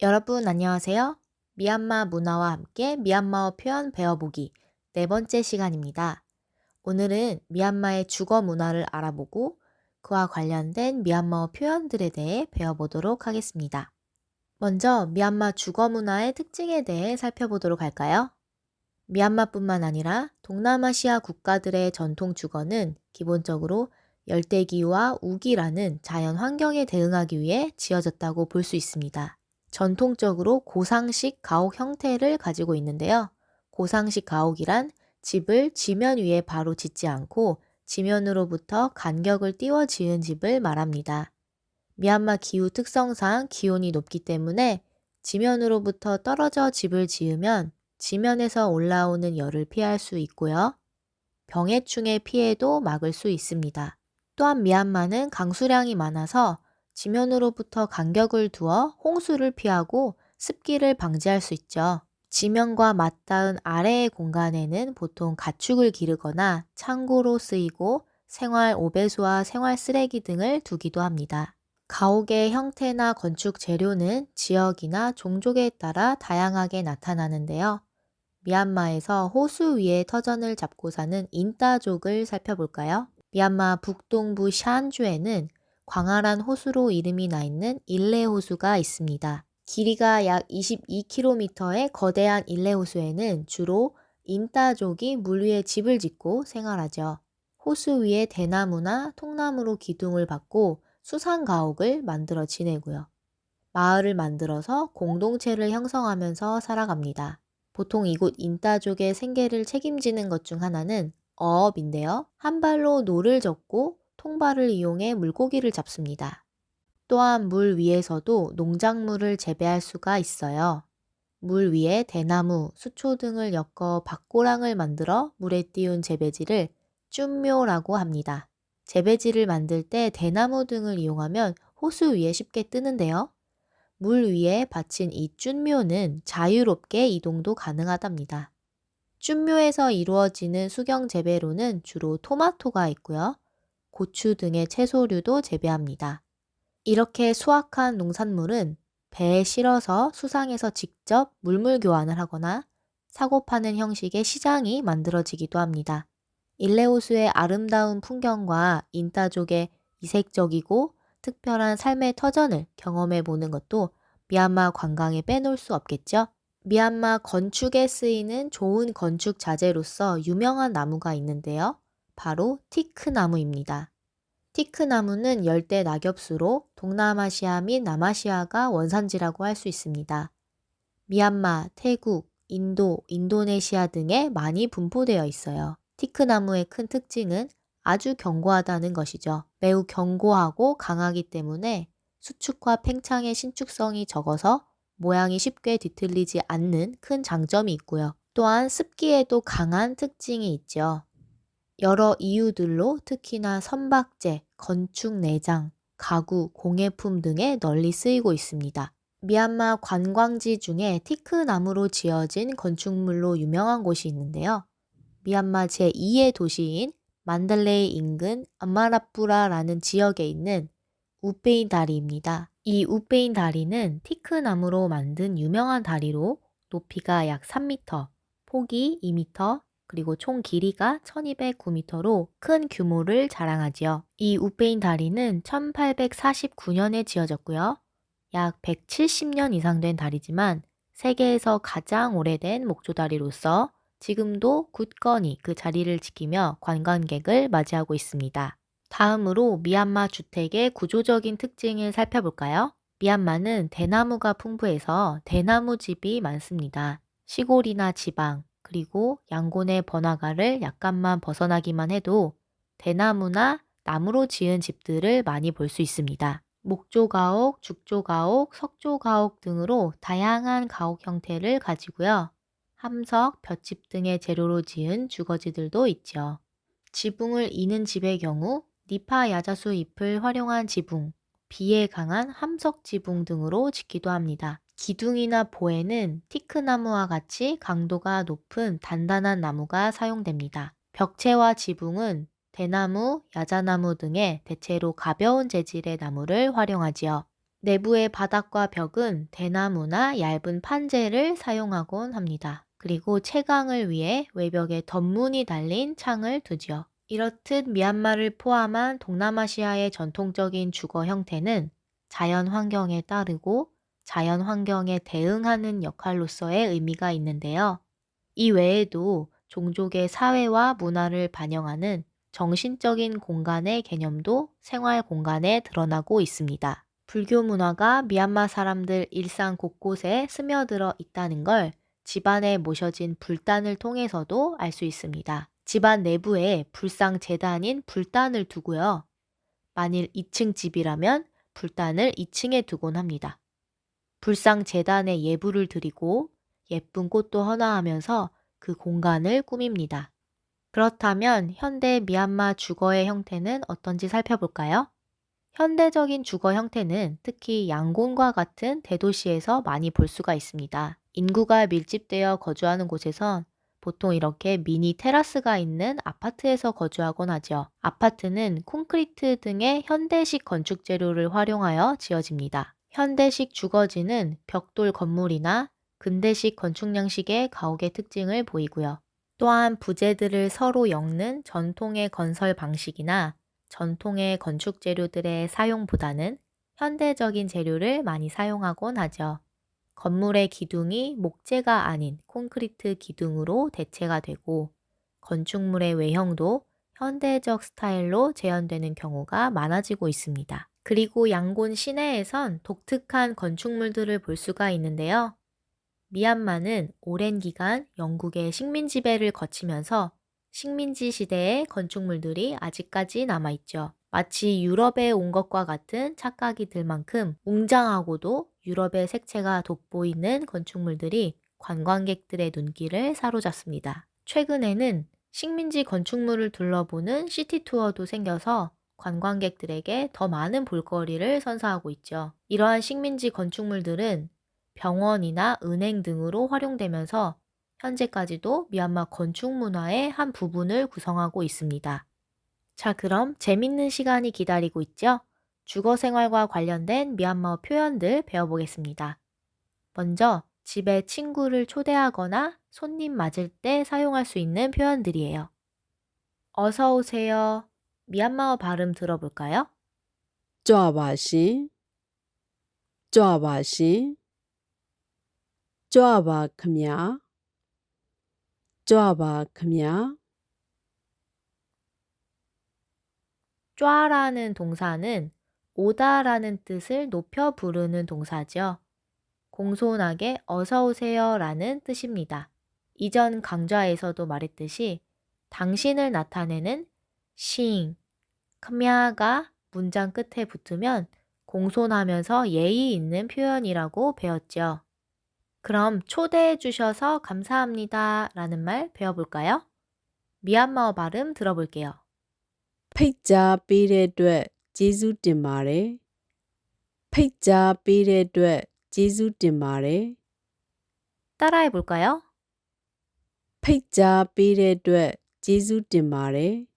여러분 안녕하세요. 미얀마 문화와 함께 미얀마어 표현 배워보기 네 번째 시간입니다. 오늘은 미얀마의 주거 문화를 알아보고 그와 관련된 미얀마어 표현들에 대해 배워보도록 하겠습니다. 먼저 미얀마 주거 문화의 특징에 대해 살펴보도록 할까요? 미얀마뿐만 아니라 동남아시아 국가들의 전통 주거는 기본적으로 열대기후와 우기라는 자연 환경에 대응하기 위해 지어졌다고 볼 수 있습니다. 전통적으로 고상식 가옥 형태를 가지고 있는데요. 고상식 가옥이란 집을 지면 위에 바로 짓지 않고 지면으로부터 간격을 띄워 지은 집을 말합니다. 미얀마 기후 특성상 기온이 높기 때문에 지면으로부터 떨어져 집을 지으면 지면에서 올라오는 열을 피할 수 있고요. 병해충의 피해도 막을 수 있습니다. 또한 미얀마는 강수량이 많아서 지면으로부터 간격을 두어 홍수를 피하고 습기를 방지할 수 있죠. 지면과 맞닿은 아래의 공간에는 보통 가축을 기르거나 창고로 쓰이고 생활 오배수와 생활 쓰레기 등을 두기도 합니다. 가옥의 형태나 건축 재료는 지역이나 종족에 따라 다양하게 나타나는데요. 미얀마에서 호수 위에 터전을 잡고 사는 인따족을 살펴볼까요? 미얀마 북동부 샨주에는 광활한 호수로 이름이 나 있는 일레 호수가 있습니다. 길이가 약 22km의 거대한 일레 호수에는 주로 인따족이 물 위에 집을 짓고 생활하죠. 호수 위에 대나무나 통나무로 기둥을 받고 수상 가옥을 만들어 지내고요. 마을을 만들어서 공동체를 형성하면서 살아갑니다. 보통 이곳 인따족의 생계를 책임지는 것 중 하나는 어업인데요. 한 발로 노를 젓고 통발을 이용해 물고기를 잡습니다. 또한 물 위에서도 농작물을 재배할 수가 있어요. 물 위에 대나무, 수초 등을 엮어 밭고랑을 만들어 물에 띄운 재배지를 쭌묘라고 합니다. 재배지를 만들 때 대나무 등을 이용하면 호수 위에 쉽게 뜨는데요. 물 위에 받친 이 쭌묘는 자유롭게 이동도 가능하답니다. 쭌묘에서 이루어지는 수경 재배로는 주로 토마토가 있고요. 고추 등의 채소류도 재배합니다. 이렇게 수확한 농산물은 배에 실어서 수상해서 직접 물물 교환을 하거나 사고 파는 형식의 시장이 만들어지기도 합니다. 일레호수의 아름다운 풍경과 인따족의 이색적이고 특별한 삶의 터전을 경험해 보는 것도 미얀마 관광에 빼놓을 수 없겠죠? 미얀마 건축에 쓰이는 좋은 건축 자재로서 유명한 나무가 있는데요. 바로 티크 나무입니다. 티크 나무는 열대 낙엽수로 동남아시아 및 남아시아가 원산지라고 할 수 있습니다. 미얀마, 태국, 인도, 인도네시아 등에 많이 분포되어 있어요. 티크나무의 큰 특징은 아주 견고하다는 것이죠. 매우 견고하고 강하기 때문에 수축과 팽창의 신축성이 적어서 모양이 쉽게 뒤틀리지 않는 큰 장점이 있고요. 또한 습기에도 강한 특징이 있죠. 여러 이유들로 특히나 선박재, 건축 내장, 가구, 공예품 등에 널리 쓰이고 있습니다. 미얀마 관광지 중에 티크 나무로 지어진 건축물로 유명한 곳이 있는데요. 미얀마 제2의 도시인 만달레이 인근 암마라뿌라라는 지역에 있는 우페인 다리입니다. 이 우페인 다리는 티크 나무로 만든 유명한 다리로 높이가 약 3m, 폭이 2m, 그리고 총 길이가 1209m로 큰 규모를 자랑하지요. 이 우페인 다리는 1849년에 지어졌고요. 약 170년 이상 된 다리지만 세계에서 가장 오래된 목조다리로서 지금도 굳건히 그 자리를 지키며 관광객을 맞이하고 있습니다. 다음으로 미얀마 주택의 구조적인 특징을 살펴볼까요? 미얀마는 대나무가 풍부해서 대나무 집이 많습니다. 시골이나 지방, 그리고 양곤의 번화가를 약간만 벗어나기만 해도 대나무나 나무로 지은 집들을 많이 볼 수 있습니다. 목조가옥, 죽조가옥, 석조가옥 등으로 다양한 가옥 형태를 가지고요. 함석, 볏짚 등의 재료로 지은 주거지들도 있죠. 지붕을 이는 집의 경우 니파 야자수 잎을 활용한 지붕, 비에 강한 함석 지붕 등으로 짓기도 합니다. 기둥이나 보에는 티크나무와 같이 강도가 높은 단단한 나무가 사용됩니다. 벽체와 지붕은 대나무, 야자나무 등의 대체로 가벼운 재질의 나무를 활용하지요. 내부의 바닥과 벽은 대나무나 얇은 판재를 사용하곤 합니다. 그리고 채광을 위해 외벽에 덧문이 달린 창을 두지요. 이렇듯 미얀마를 포함한 동남아시아의 전통적인 주거 형태는 자연 환경에 따르고 자연 환경에 대응하는 역할로서의 의미가 있는데요. 이 외에도 종족의 사회와 문화를 반영하는 정신적인 공간의 개념도 생활 공간에 드러나고 있습니다. 불교 문화가 미얀마 사람들 일상 곳곳에 스며들어 있다는 걸 집안에 모셔진 불단을 통해서도 알 수 있습니다. 집안 내부에 불상 재단인 불단을 두고요. 만일 2층 집이라면 불단을 2층에 두곤 합니다. 불상 재단에 예불을 드리고 예쁜 꽃도 헌화하면서 그 공간을 꾸밉니다. 그렇다면 현대 미얀마 주거의 형태는 어떤지 살펴볼까요? 현대적인 주거 형태는 특히 양곤과 같은 대도시에서 많이 볼 수가 있습니다. 인구가 밀집되어 거주하는 곳에선 보통 이렇게 미니 테라스가 있는 아파트에서 거주하곤 하죠. 아파트는 콘크리트 등의 현대식 건축 재료를 활용하여 지어집니다. 현대식 주거지는 벽돌 건물이나 근대식 건축 양식의 가옥의 특징을 보이고요. 또한 부재들을 서로 엮는 전통의 건설 방식이나 전통의 건축 재료들의 사용보다는 현대적인 재료를 많이 사용하곤 하죠. 건물의 기둥이 목재가 아닌 콘크리트 기둥으로 대체가 되고 건축물의 외형도 현대적 스타일로 재현되는 경우가 많아지고 있습니다. 그리고 양곤 시내에선 독특한 건축물들을 볼 수가 있는데요. 미얀마는 오랜 기간 영국의 식민 지배를 거치면서 식민지 시대의 건축물들이 아직까지 남아있죠. 마치 유럽에 온 것과 같은 착각이 들 만큼 웅장하고도 유럽의 색채가 돋보이는 건축물들이 관광객들의 눈길을 사로잡습니다. 최근에는 식민지 건축물을 둘러보는 시티 투어도 생겨서 관광객들에게 더 많은 볼거리를 선사하고 있죠. 이러한 식민지 건축물들은 병원이나 은행 등으로 활용되면서 현재까지도 미얀마 건축 문화의 한 부분을 구성하고 있습니다. 자, 그럼 재밌는 시간이 기다리고 있죠? 주거 생활과 관련된 미얀마어 표현들 배워보겠습니다. 먼저 집에 친구를 초대하거나 손님 맞을 때 사용할 수 있는 표현들이에요. 어서 오세요. 미얀마어 발음 들어볼까요? ကြွပါရှင်ကြွပါရှင်ကြွပါခမညာကြွပါခမညာ 쫙라는 동사는 오다라는 뜻을 높여 부르는 동사죠. 공손하게 어서 오세요라는 뜻입니다. 이전 강좌에서도 말했듯이 당신을 나타내는 싱, 크미아가 문장 끝에 붙으면 공손하면서 예의 있는 표현이라고 배웠죠. 그럼 초대해 주셔서 감사합니다 라는 말 배워볼까요? 미얀마어 발음 들어볼게요. ဖိတ်ကြားပေးတဲ့အတွက်ကျေးဇူးတင်ပါတယ်ဖိတ်ကြားပေးတဲ့အတွက်ကျေးဇူးတင်ပါတယ် 따라해 볼까요? ဖိတ်ကြားပေးတဲ့အတွက်ကျေးဇူးတင်ပါတယ်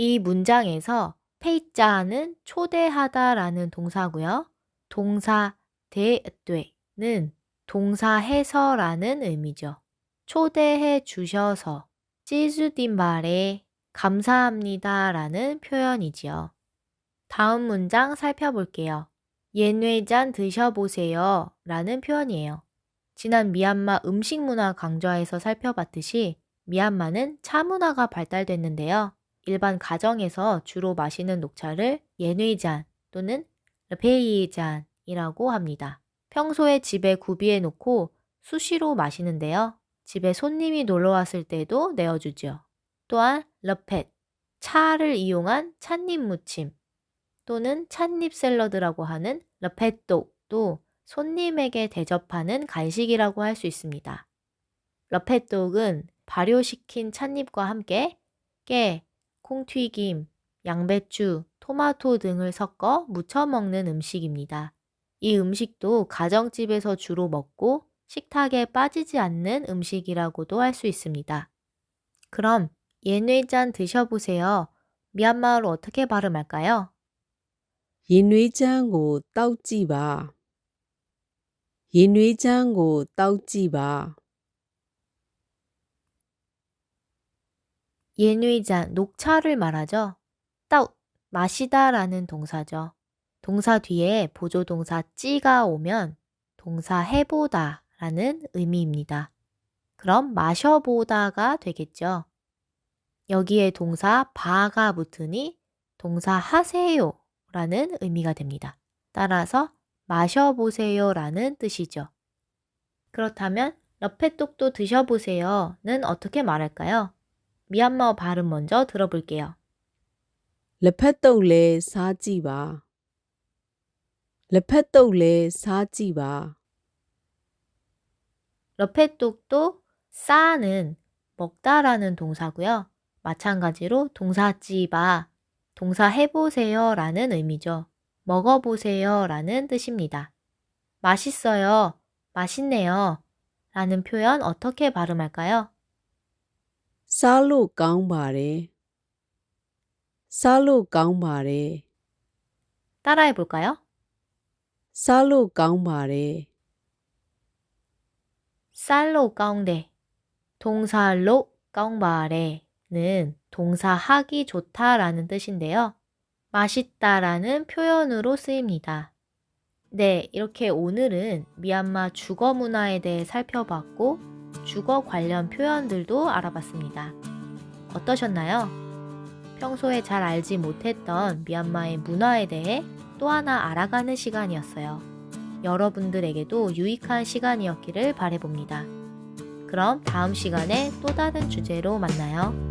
이 문장에서 페이짜는 초대하다라는 동사고요. 동사 대뇌는 동사해서라는 의미죠. 초대해 주셔서 찌수딘 말에 감사합니다라는 표현이지요. 다음 문장 살펴볼게요. 예뇌잔 드셔보세요 라는 표현이에요. 지난 미얀마 음식 문화 강좌에서 살펴봤듯이 미얀마는 차 문화가 발달됐는데요. 일반 가정에서 주로 마시는 녹차를 예뇌잔 또는 르페이잔이라고 합니다. 평소에 집에 구비해 놓고 수시로 마시는데요. 집에 손님이 놀러 왔을 때도 내어주죠. 또한 러펫, 차를 이용한 찻잎 무침 또는 찻잎 샐러드라고 하는 러펫독도 손님에게 대접하는 간식이라고 할 수 있습니다. 러펫독은 발효시킨 찻잎과 함께 깨, 콩튀김, 양배추, 토마토 등을 섞어 무쳐 먹는 음식입니다. 이 음식도 가정집에서 주로 먹고 식탁에 빠지지 않는 음식이라고도 할 수 있습니다. 그럼 예뇌잔 드셔보세요. 미얀마어로 어떻게 발음할까요? ရင်နွေးချမ်းကိုတောက်ကြည့်ပါရင်နွေးချမ်းကိုတောက်ကြည့်ပါ 예누이잔 녹차를 말하죠. 따웃 마시다라는 동사죠. 동사 뒤에 보조동사 찌가 오면 동사 해보다라는 의미입니다. 그럼 마셔보다가 되겠죠. 여기에 동사 바가 붙으니 동사 하세요라는 의미가 됩니다. 따라서 마셔보세요라는 뜻이죠. 그렇다면 러페똑도 드셔보세요는 어떻게 말할까요? 미얀마어 발음 먼저 들어볼게요. လက်ဖက်တုပ်လဲစားကြည့်ပါလက်ဖက်တုပ်လဲစားကြည့်ပါ 러페똑도 싸는 먹다라는 동사고요. 마찬가지로 동사 찌바, 동사 해보세요라는 의미죠. 먹어보세요라는 뜻입니다. 맛있어요, 맛있네요 라는 표현 어떻게 발음할까요? စားလို့ကောင်းပါတယ်စားလို့ကောင်းပါတယ် 따라해 볼까요? စားလို့ကောင်းပါတယ် 쌀로 까운데, 동사로 까운바레는 동사 하기 좋다라는 뜻인데요. 맛있다라는 표현으로 쓰입니다. 네, 이렇게 오늘은 미얀마 주거 문화에 대해 살펴봤고 주거 관련 표현들도 알아봤습니다. 어떠셨나요? 평소에 잘 알지 못했던 미얀마의 문화에 대해 또 하나 알아가는 시간이었어요. 여러분들에게도 유익한 시간이었기를 바라봅니다. 그럼 다음 시간에 또 다른 주제로 만나요.